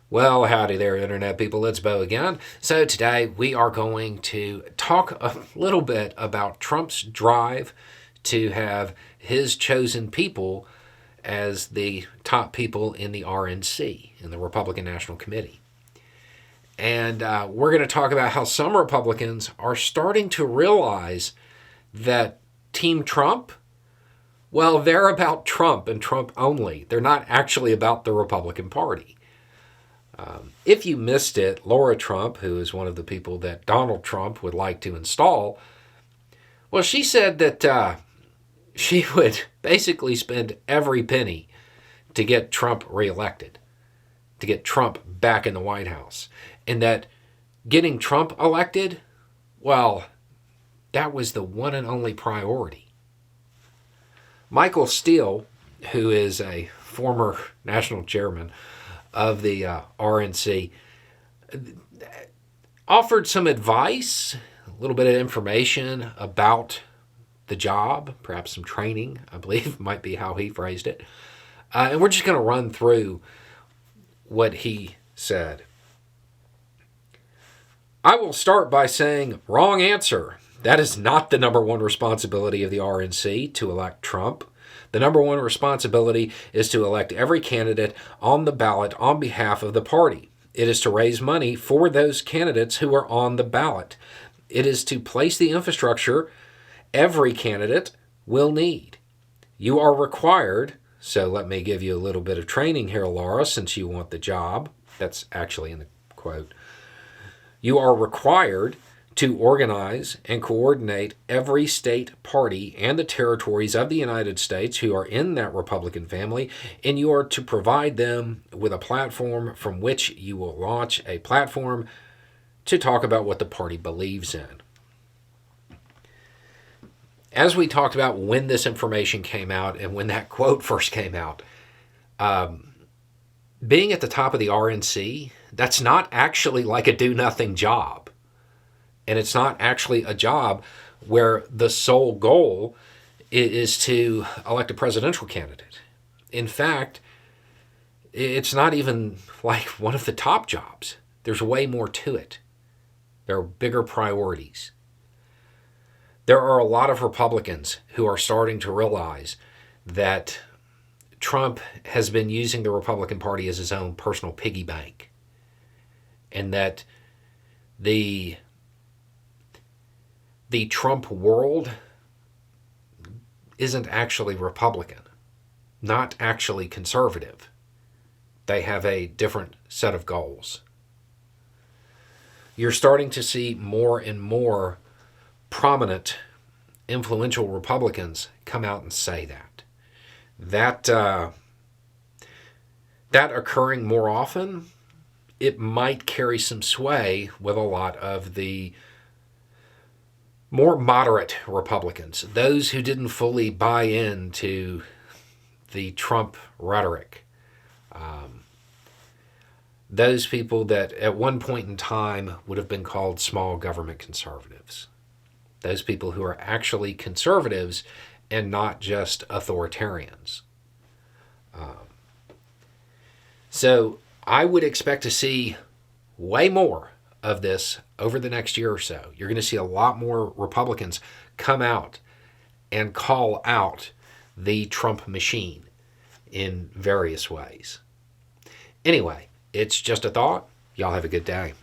Well, howdy there, Internet people. It's Bo again. So, today we are going to talk a little bit about Trump's drive to have his chosen people as the top people in the RNC, in the Republican National Committee. And we're going to talk about how some Republicans are starting to realize that Team Trump, well, they're about Trump and Trump only. They're not actually about the Republican Party. If you missed it, Laura Trump, who is one of the people that Donald Trump would like to install, well, she said that she would basically spend every penny to get Trump reelected, to get Trump back in the White House. And that getting Trump elected, well, that was the one and only priority. Michael Steele, who is a former national chairman of the RNC, offered some advice, a little bit of information about the job, perhaps some training, I believe might be how he phrased it. And we're just going to run through what he said. I will start by saying, wrong answer. That is not the number one responsibility of the RNC to elect Trump. The number one responsibility is to elect every candidate on the ballot on behalf of the party. It is to raise money for those candidates who are on the ballot. It is to place the infrastructure every candidate will need. You are required, so let me give you a little bit of training here, Laura, since you want the job. That's actually in the quote. You are required to organize and coordinate every state party and the territories of the United States who are in that Republican family, and you are to provide them with a platform from which you will launch a platform to talk about what the party believes in. As we talked about when this information came out and when that quote first came out, being at the top of the RNC, that's not actually like a do-nothing job. And it's not actually a job where the sole goal is to elect a presidential candidate. In fact, it's not even like one of the top jobs. There's way more to it. There are bigger priorities. There are a lot of Republicans who are starting to realize that Trump has been using the Republican Party as his own personal piggy bank, and that the Trump world isn't actually Republican, not actually conservative. They have a different set of goals. You're starting to see more and more prominent, influential Republicans come out and say that. That occurring more often, it might carry some sway with a lot of the more moderate Republicans, those who didn't fully buy into the Trump rhetoric. Those people that at one point in time would have been called small government conservatives. Those people who are actually conservatives and not just authoritarians. So I would expect to see way more of this over the next year or so. You're going to see a lot more Republicans come out and call out the Trump machine in various ways. Anyway, it's just a thought. Y'all have a good day.